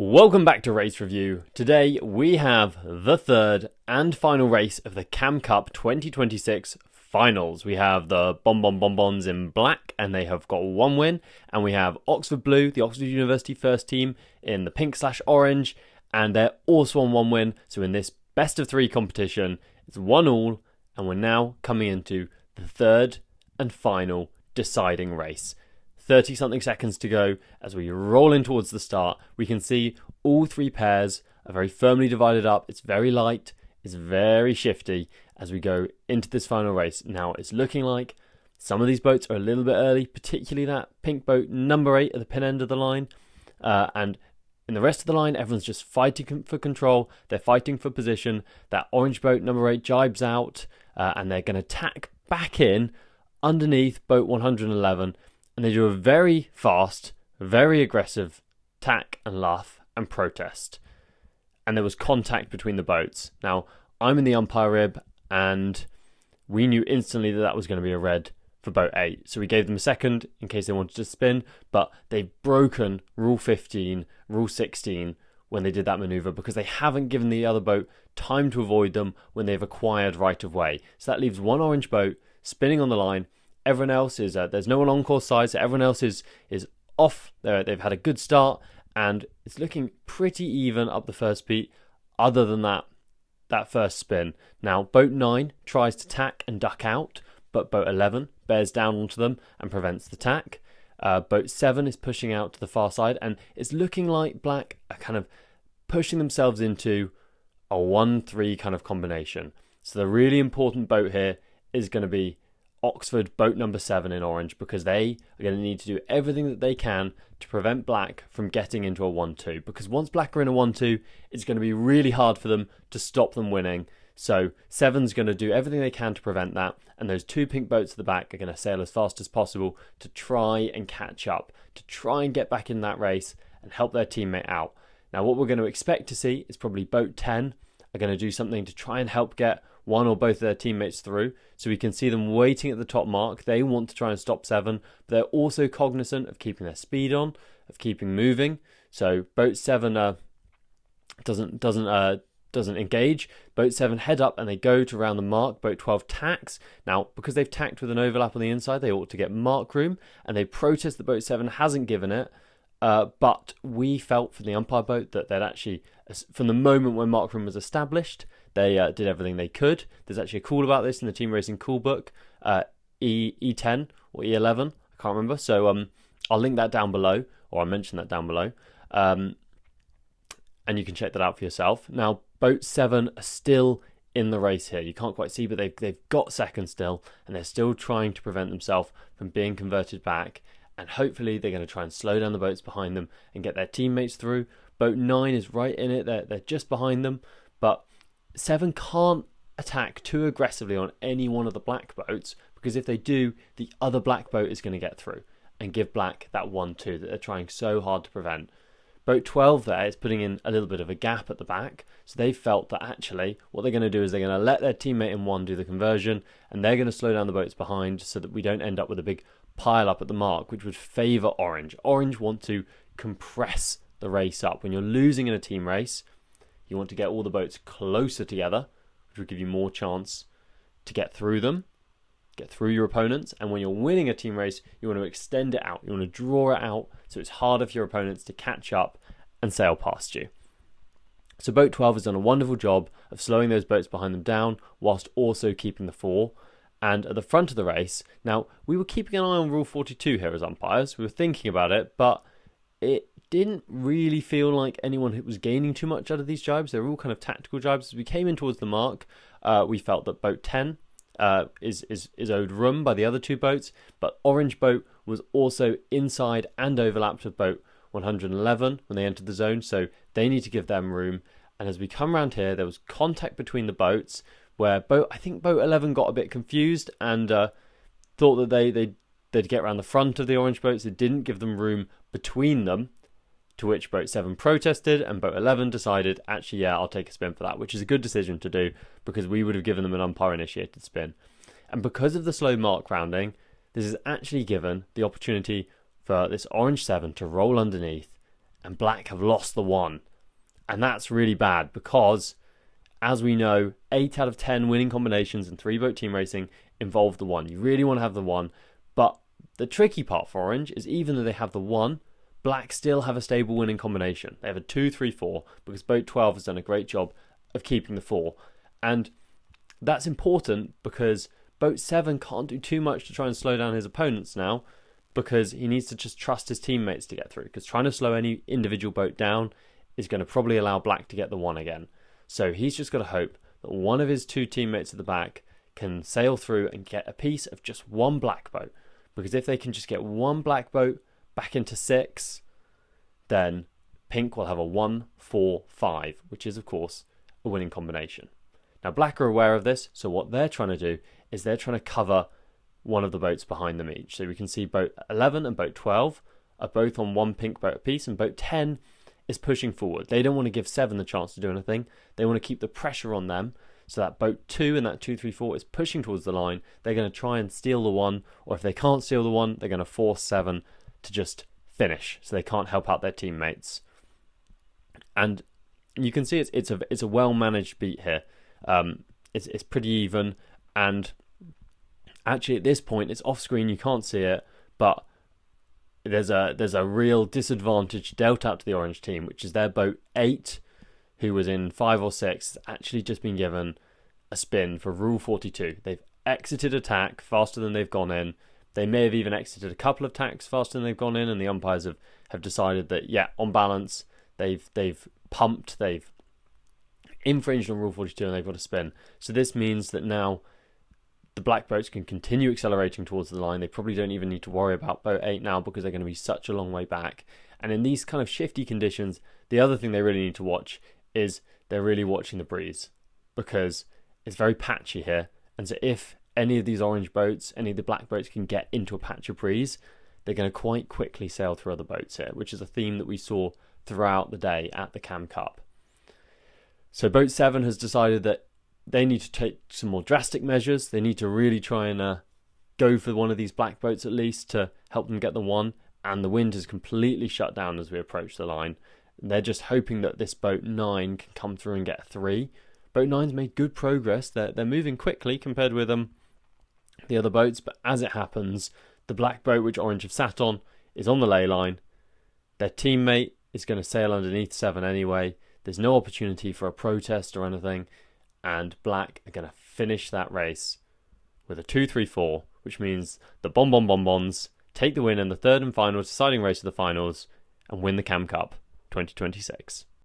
Welcome back to Race Review. Today we have the third and final race of the Cam Cup 2026 finals. We have the Bonbons in black and they have got one win, and we have Oxford Blue, the Oxford University first team, in the pink/orange, and they're also on one win. So in this best of three competition, it's 1-1, and we're now coming into the third and final deciding race. 30 something seconds to go as we roll in towards the start. We can see all three pairs are very firmly divided up. It's very light, it's very shifty as we go into this final race. Now it's looking like some of these boats are a little bit early, particularly that pink boat number 8 at the pin end of the line, and in the rest of the line everyone's just fighting for control. They're fighting for position. That orange boat number 8 jibes out, and they're going to tack back in underneath boat 111. And they do a very fast, very aggressive tack and luff and protest. And there was contact between the boats. Now, I'm in the umpire rib, and we knew instantly that was going to be a red for boat 8. So we gave them a second in case they wanted to spin, but they've broken Rule 15, Rule 16 when they did that manoeuvre, because they haven't given the other boat time to avoid them when they've acquired right of way. So that leaves one orange boat spinning on the line. Everyone else is, there's no one on course side, so everyone else is off. They've had a good start, and it's looking pretty even up the first beat, other than that first spin. Now, boat 9 tries to tack and duck out, but boat 11 bears down onto them and prevents the tack. Boat 7 is pushing out to the far side, and it's looking like black are kind of pushing themselves into a 1-3 kind of combination. So the really important boat here is going to be Oxford boat number 7 in orange, because they are going to need to do everything that they can to prevent black from getting into a 1-2, because once black are in a 1-2, it's going to be really hard for them to stop them winning. So 7's going to do everything they can to prevent that, and those two pink boats at the back are going to sail as fast as possible to try and catch up, to try and get back in that race and help their teammate out. Now what we're going to expect to see is probably boat 10 are going to do something to try and help get one or both of their teammates through. So we can see them waiting at the top mark. They want to try and stop 7, but they're also cognizant of keeping their speed on, of keeping moving. So boat 7 doesn't engage. Boat 7 head up and they go to round the mark. Boat 12 tacks. Now, because they've tacked with an overlap on the inside, they ought to get mark room, and they protest that boat 7 hasn't given it. But we felt from the umpire boat that they'd actually, from the moment when mark room was established, they did everything they could. There's actually a call about this in the Team Racing callbook, E10 or E11, I can't remember. So I'll link that down below, or I'll mention that down below, and you can check that out for yourself. Now, boat 7 are still in the race here. You can't quite see, but they've got second still, and they're still trying to prevent themselves from being converted back. And hopefully they're going to try and slow down the boats behind them and get their teammates through. Boat 9 is right in it. They're just behind them, but 7 can't attack too aggressively on any one of the black boats, because if they do, the other black boat is going to get through and give black that 1-2 that they're trying so hard to prevent. Boat 12 there is putting in a little bit of a gap at the back, so they felt that actually what they're going to do is they're going to let their teammate in 1 do the conversion, and they're going to slow down the boats behind so that we don't end up with a big pile up at the mark, which would favour orange. Orange want to compress the race up. When you're losing in a team race, you want to get all the boats closer together, which will give you more chance to get through them, get through your opponents. And when you're winning a team race, you want to extend it out. You want to draw it out so it's harder for your opponents to catch up and sail past you. So boat 12 has done a wonderful job of slowing those boats behind them down whilst also keeping the 4. And at the front of the race, now we were keeping an eye on Rule 42 here as umpires. We were thinking about it, but it didn't really feel like anyone was gaining too much out of these jibes. They were all kind of tactical jibes. As we came in towards the mark, we felt that boat 10 is owed room by the other two boats, but orange boat was also inside and overlapped with boat 111 when they entered the zone, so they need to give them room. And as we come around here, there was contact between the boats, where I think boat 11 got a bit confused and thought that they'd get around the front of the orange boats. It didn't give them room between them, to which boat 7 protested, and boat 11 decided, actually, yeah, I'll take a spin for that, which is a good decision to do, because we would have given them an umpire-initiated spin. And because of the slow mark rounding, this is actually given the opportunity for this orange 7 to roll underneath and black have lost the 1. And that's really bad because, as we know, 8 out of 10 winning combinations in 3-boat team racing involve the 1. You really want to have the 1, but the tricky part for Orange is even though they have the 1, black still have a stable winning combination. They have a 2, 3, 4 because boat 12 has done a great job of keeping the 4. And that's important because boat 7 can't do too much to try and slow down his opponents now because he needs to just trust his teammates to get through, because trying to slow any individual boat down is going to probably allow black to get the 1 again. So he's just got to hope that one of his 2 teammates at the back can sail through and get a piece of just 1 black boat. Because if they can just get 1 black boat back into 6, then pink will have a 1, 4, 5, which is, of course, a winning combination. Now, black are aware of this, so what they're trying to do is they're trying to cover one of the boats behind them each. So we can see boat 11 and boat 12 are both on 1 pink boat apiece, and boat 10 is pushing forward. They don't want to give 7 the chance to do anything. They want to keep the pressure on them so that boat 2 and that 2, 3, 4 is pushing towards the line. They're going to try and steal the 1, or if they can't steal the 1, they're going to force 7 to just finish so they can't help out their teammates. And you can see it's a well-managed beat here. It's pretty even, and actually at this point it's off screen, you can't see it, but there's a real disadvantage dealt out to the Orange team, which is their boat 8, who was in 5 or 6, has actually just been given a spin for Rule 42. They've exited attack faster than they've gone in. They may have even exited a couple of tacks faster than they've gone in, and the umpires have decided that, yeah, on balance, they've pumped, they've infringed on Rule 42, and they've got a spin. So this means that now the black boats can continue accelerating towards the line. They probably don't even need to worry about boat 8 now because they're going to be such a long way back. And in these kind of shifty conditions, the other thing they really need to watch is they're really watching the breeze, because it's very patchy here. And so if any of these orange boats, any of the black boats can get into a patch of breeze, they're going to quite quickly sail through other boats here, which is a theme that we saw throughout the day at the Cam Cup. So boat 7 has decided that they need to take some more drastic measures. They need to really try and go for one of these black boats at least to help them get the 1. And the wind is completely shut down as we approach the line. They're just hoping that this boat 9 can come through and get a 3. Boat 9's made good progress. They're moving quickly compared with the other boats, but as it happens, the black boat which Orange have sat on is on the ley line. Their teammate is going to sail underneath 7 anyway. There's no opportunity for a protest or anything, and black are going to finish that race with a 2-3-4, which means the Bonbons take the win in the third and final deciding race of the finals and win the Cam Cup 2026.